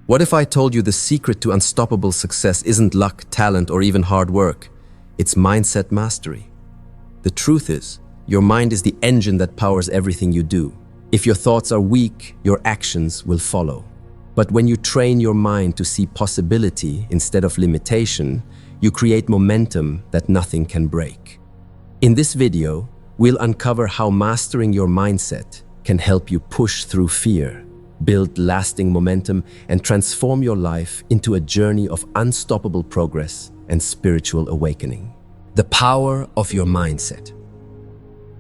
What if I told you the secret to unstoppable success isn't luck, talent, or even hard work? It's mindset mastery. The truth is, your mind is the engine that powers everything you do. If your thoughts are weak, your actions will follow. But when you train your mind to see possibility instead of limitation, you create momentum that nothing can break. In this video, we'll uncover how mastering your mindset can help you push through fear, build lasting momentum, and transform your life into a journey of unstoppable progress and spiritual awakening. The power of your mindset.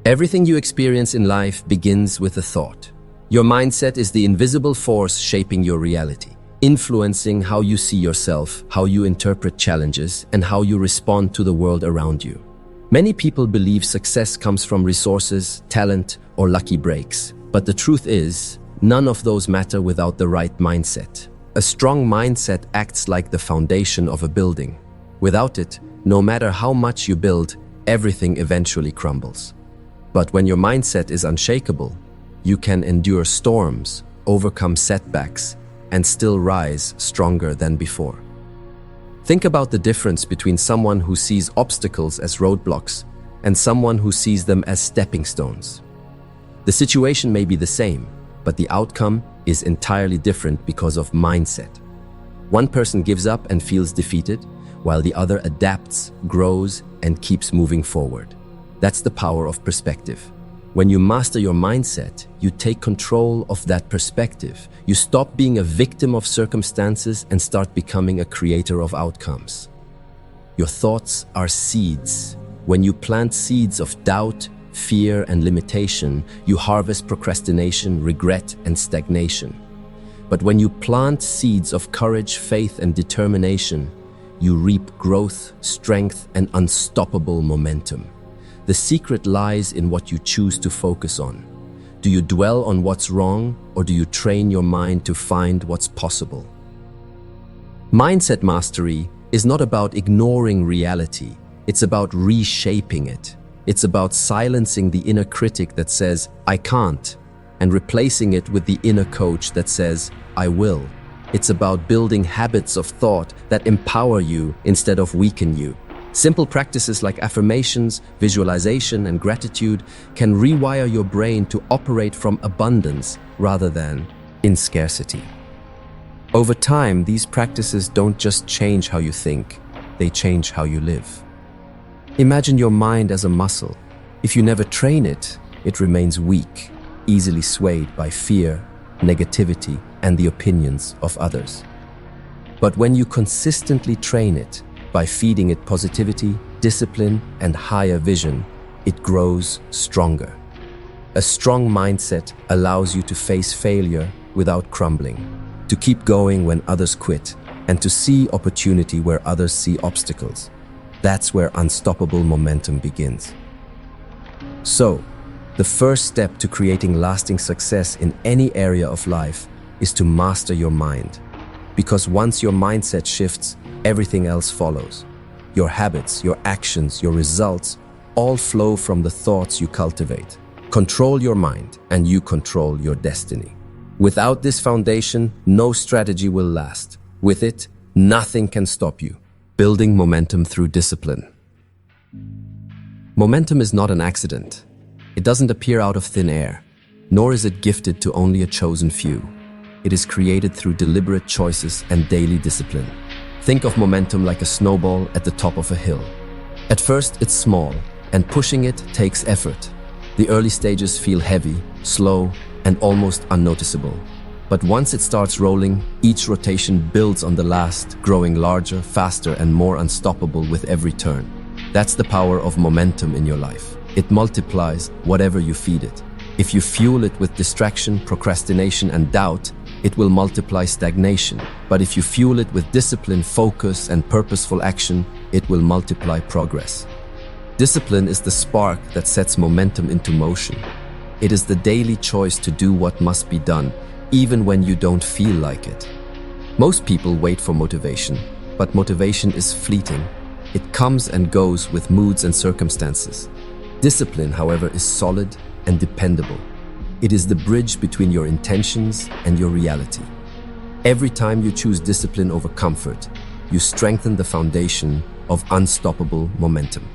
Everything you experience in life begins with a thought. Your mindset is the invisible force shaping your reality, influencing how you see yourself, how you interpret challenges, and how you respond to the world around you. Many people believe success comes from resources, talent, or lucky breaks. But the truth is, none of those matter without the right mindset. A strong mindset acts like the foundation of a building. Without it, no matter how much you build, everything eventually crumbles. But when your mindset is unshakable, you can endure storms, overcome setbacks, and still rise stronger than before. Think about the difference between someone who sees obstacles as roadblocks and someone who sees them as stepping stones. The situation may be the same, but the outcome is entirely different because of mindset. One person gives up and feels defeated, while the other adapts, grows, and keeps moving forward. That's the power of perspective. When you master your mindset, you take control of that perspective. You stop being a victim of circumstances and start becoming a creator of outcomes. Your thoughts are seeds. When you plant seeds of doubt, fear, and limitation, you harvest procrastination, regret, and stagnation. But when you plant seeds of courage, faith, and determination, you reap growth, strength, and unstoppable momentum. The secret lies in what you choose to focus on. Do you dwell on what's wrong, or do you train your mind to find what's possible? Mindset mastery is not about ignoring reality. It's about reshaping it. It's about silencing the inner critic that says, "I can't," and replacing it with the inner coach that says, "I will." It's about building habits of thought that empower you instead of weaken you. Simple practices like affirmations, visualization, and gratitude can rewire your brain to operate from abundance rather than in scarcity. Over time, these practices don't just change how you think, they change how you live. Imagine your mind as a muscle. If you never train it, it remains weak, easily swayed by fear, negativity, and the opinions of others. But when you consistently train it, by feeding it positivity, discipline, and higher vision, it grows stronger. A strong mindset allows you to face failure without crumbling, to keep going when others quit, and to see opportunity where others see obstacles. That's where unstoppable momentum begins. So, the first step to creating lasting success in any area of life is to master your mind. Because once your mindset shifts, everything else follows. Your habits, your actions, your results all flow from the thoughts you cultivate. Control your mind, and you control your destiny. Without this foundation, no strategy will last. With it, nothing can stop you. Building momentum through discipline. Momentum is not an accident. It doesn't appear out of thin air, nor is it gifted to only a chosen few. It is created through deliberate choices and daily discipline. Think of momentum like a snowball at the top of a hill. At first, it's small, and pushing it takes effort. The early stages feel heavy, slow, and almost unnoticeable. But once it starts rolling, each rotation builds on the last, growing larger, faster, and more unstoppable with every turn. That's the power of momentum in your life. It multiplies whatever you feed it. If you fuel it with distraction, procrastination, and doubt, it will multiply stagnation. But if you fuel it with discipline, focus, and purposeful action, it will multiply progress. Discipline is the spark that sets momentum into motion. It is the daily choice to do what must be done, even when you don't feel like it. Most people wait for motivation, but motivation is fleeting. It comes and goes with moods and circumstances. Discipline, however, is solid and dependable. It is the bridge between your intentions and your reality. Every time you choose discipline over comfort, you strengthen the foundation of unstoppable momentum.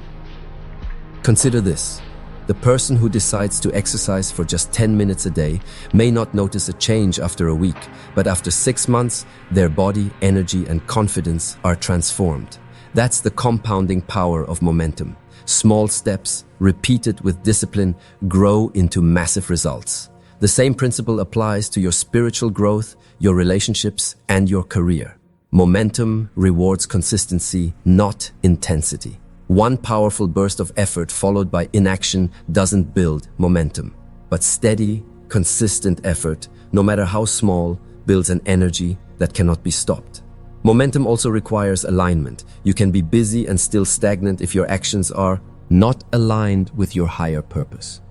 Consider this. The person who decides to exercise for just 10 minutes a day may not notice a change after a week, but after 6 months, their body, energy, and confidence are transformed. That's the compounding power of momentum. Small steps, repeated with discipline, grow into massive results. The same principle applies to your spiritual growth, your relationships, and your career. Momentum rewards consistency, not intensity. One powerful burst of effort followed by inaction doesn't build momentum. But steady, consistent effort, no matter how small, builds an energy that cannot be stopped. Momentum also requires alignment. You can be busy and still stagnant if your actions are not aligned with your higher purpose.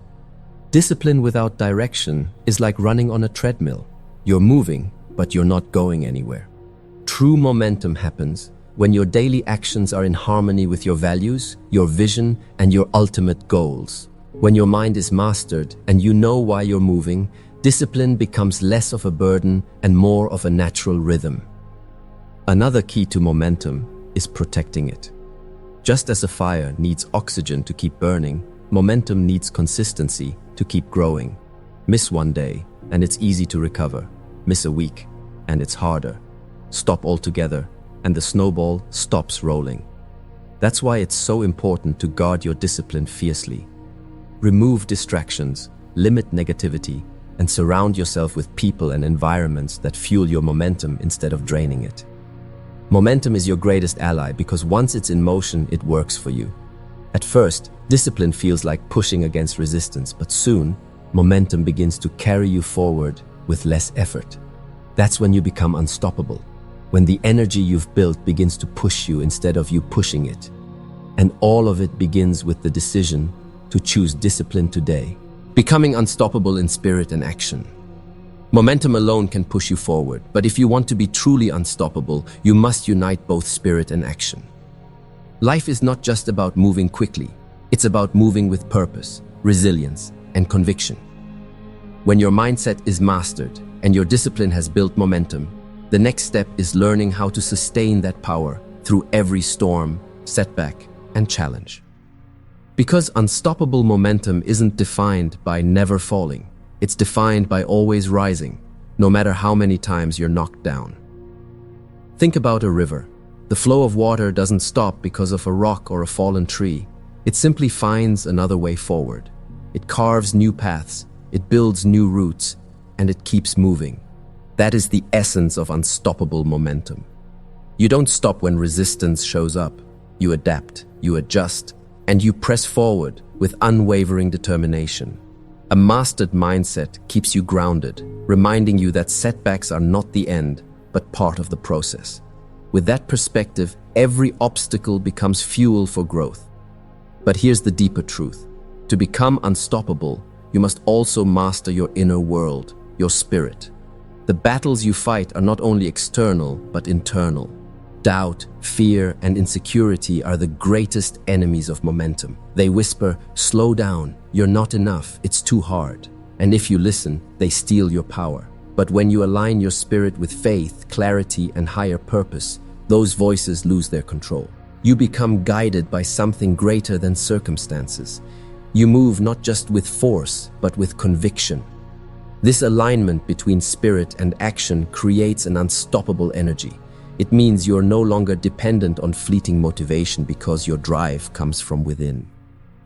Discipline without direction is like running on a treadmill. You're moving, but you're not going anywhere. True momentum happens when your daily actions are in harmony with your values, your vision, and your ultimate goals. When your mind is mastered and you know why you're moving, discipline becomes less of a burden and more of a natural rhythm. Another key to momentum is protecting it. Just as a fire needs oxygen to keep burning, momentum needs consistency to keep growing. Miss one day, and it's easy to recover. Miss a week, and it's harder. Stop altogether, and the snowball stops rolling. That's why it's so important to guard your discipline fiercely. Remove distractions, limit negativity, and surround yourself with people and environments that fuel your momentum instead of draining it. Momentum is your greatest ally because once it's in motion, it works for you. At first, discipline feels like pushing against resistance, but soon, momentum begins to carry you forward with less effort. That's when you become unstoppable. When the energy you've built begins to push you instead of you pushing it. And all of it begins with the decision to choose discipline today, becoming unstoppable in spirit and action. Momentum alone can push you forward, but if you want to be truly unstoppable, you must unite both spirit and action. Life is not just about moving quickly, it's about moving with purpose, resilience, and conviction. When your mindset is mastered and your discipline has built momentum, the next step is learning how to sustain that power through every storm, setback, and challenge. Because unstoppable momentum isn't defined by never falling, it's defined by always rising, no matter how many times you're knocked down. Think about a river. The flow of water doesn't stop because of a rock or a fallen tree. It simply finds another way forward. It carves new paths, it builds new routes, and it keeps moving. That is the essence of unstoppable momentum. You don't stop when resistance shows up. You adapt, you adjust, and you press forward with unwavering determination. A mastered mindset keeps you grounded, reminding you that setbacks are not the end, but part of the process. With that perspective, every obstacle becomes fuel for growth. But here's the deeper truth. To become unstoppable, you must also master your inner world, your spirit. The battles you fight are not only external, but internal. Doubt, fear, and insecurity are the greatest enemies of momentum. They whisper, "Slow down, you're not enough, it's too hard." And if you listen, they steal your power. But when you align your spirit with faith, clarity, and higher purpose, those voices lose their control. You become guided by something greater than circumstances. You move not just with force, but with conviction. This alignment between spirit and action creates an unstoppable energy. It means you're no longer dependent on fleeting motivation because your drive comes from within.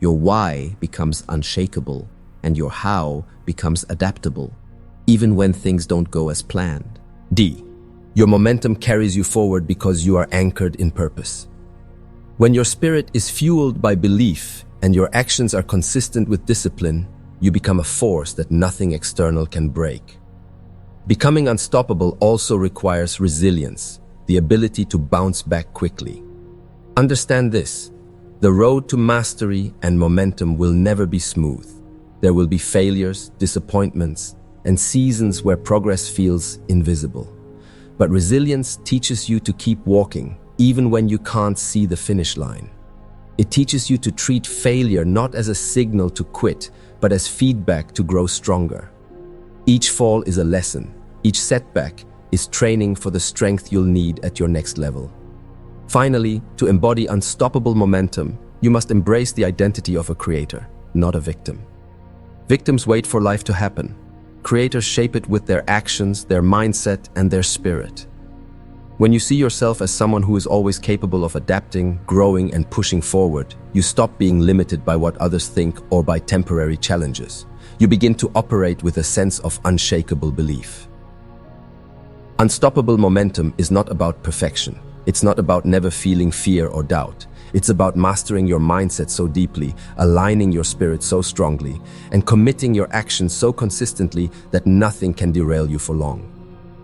Your why becomes unshakable, and your how becomes adaptable, even when things don't go as planned. D. Your momentum carries you forward because you are anchored in purpose. When your spirit is fueled by belief and your actions are consistent with discipline, you become a force that nothing external can break. Becoming unstoppable also requires resilience, the ability to bounce back quickly. Understand this: the road to mastery and momentum will never be smooth. There will be failures, disappointments, and seasons where progress feels invisible. But resilience teaches you to keep walking, even when you can't see the finish line. It teaches you to treat failure not as a signal to quit, but as feedback to grow stronger. Each fall is a lesson. Each setback is training for the strength you'll need at your next level. Finally, to embody unstoppable momentum, you must embrace the identity of a creator, not a victim. Victims wait for life to happen. Creators shape it with their actions, their mindset, and their spirit. When you see yourself as someone who is always capable of adapting, growing, and pushing forward, you stop being limited by what others think or by temporary challenges. You begin to operate with a sense of unshakable belief. Unstoppable momentum is not about perfection. It's not about never feeling fear or doubt. It's about mastering your mindset so deeply, aligning your spirit so strongly, and committing your actions so consistently that nothing can derail you for long.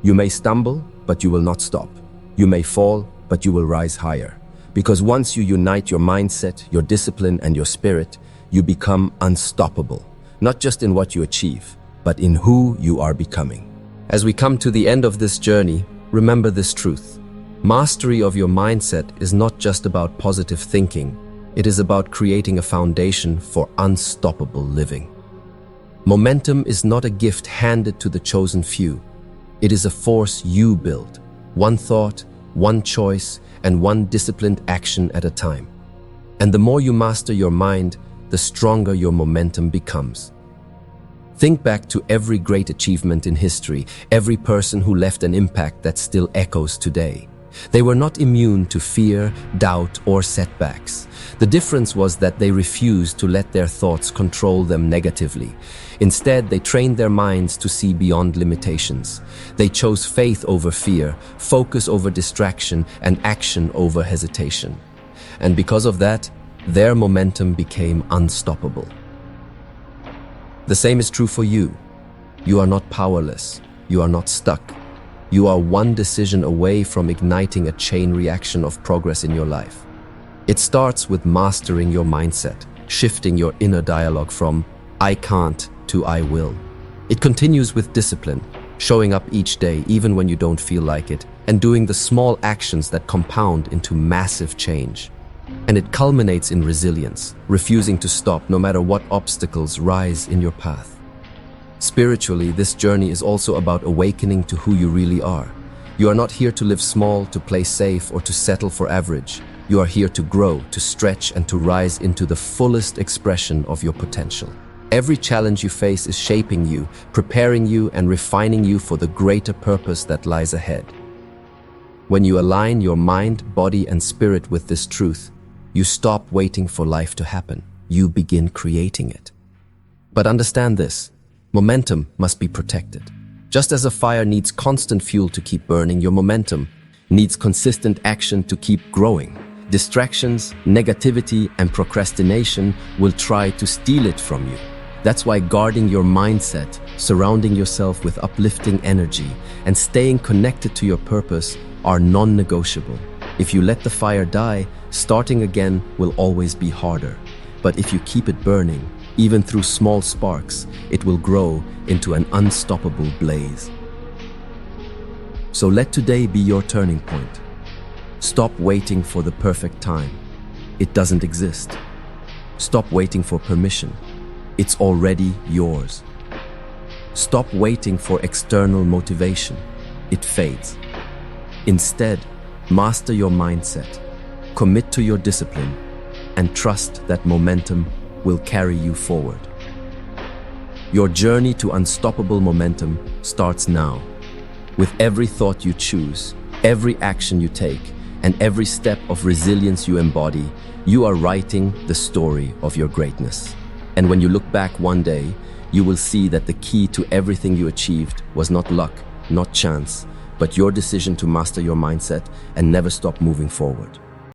You may stumble, but you will not stop. You may fall, but you will rise higher. Because once you unite your mindset, your discipline, and your spirit, you become unstoppable, not just in what you achieve, but in who you are becoming. As we come to the end of this journey, remember this truth. Mastery of your mindset is not just about positive thinking, it is about creating a foundation for unstoppable living. Momentum is not a gift handed to the chosen few. It is a force you build, one thought, one choice, and one disciplined action at a time. And the more you master your mind, the stronger your momentum becomes. Think back to every great achievement in history, every person who left an impact that still echoes today. They were not immune to fear, doubt, or setbacks. The difference was that they refused to let their thoughts control them negatively. Instead, they trained their minds to see beyond limitations. They chose faith over fear, focus over distraction, and action over hesitation. And because of that, their momentum became unstoppable. The same is true for you. You are not powerless. You are not stuck. You are one decision away from igniting a chain reaction of progress in your life. It starts with mastering your mindset, shifting your inner dialogue from "I can't" to "I will." It continues with discipline, showing up each day even when you don't feel like it, and doing the small actions that compound into massive change. And it culminates in resilience, refusing to stop no matter what obstacles rise in your path. Spiritually, this journey is also about awakening to who you really are. You are not here to live small, to play safe, or to settle for average. You are here to grow, to stretch, and to rise into the fullest expression of your potential. Every challenge you face is shaping you, preparing you, and refining you for the greater purpose that lies ahead. When you align your mind, body, and spirit with this truth, you stop waiting for life to happen. You begin creating it. But understand this. Momentum must be protected. Just as a fire needs constant fuel to keep burning, your momentum needs consistent action to keep growing. Distractions, negativity, and procrastination will try to steal it from you. That's why guarding your mindset, surrounding yourself with uplifting energy, and staying connected to your purpose are non-negotiable. If you let the fire die, starting again will always be harder. But if you keep it burning, even through small sparks, it will grow into an unstoppable blaze. So let today be your turning point. Stop waiting for the perfect time. It doesn't exist. Stop waiting for permission. It's already yours. Stop waiting for external motivation. It fades. Instead, master your mindset, commit to your discipline, and trust that momentum will carry you forward. Your journey to unstoppable momentum starts now. With every thought you choose, every action you take, and every step of resilience you embody, you are writing the story of your greatness. And when you look back one day, you will see that the key to everything you achieved was not luck, not chance, but your decision to master your mindset and never stop moving forward.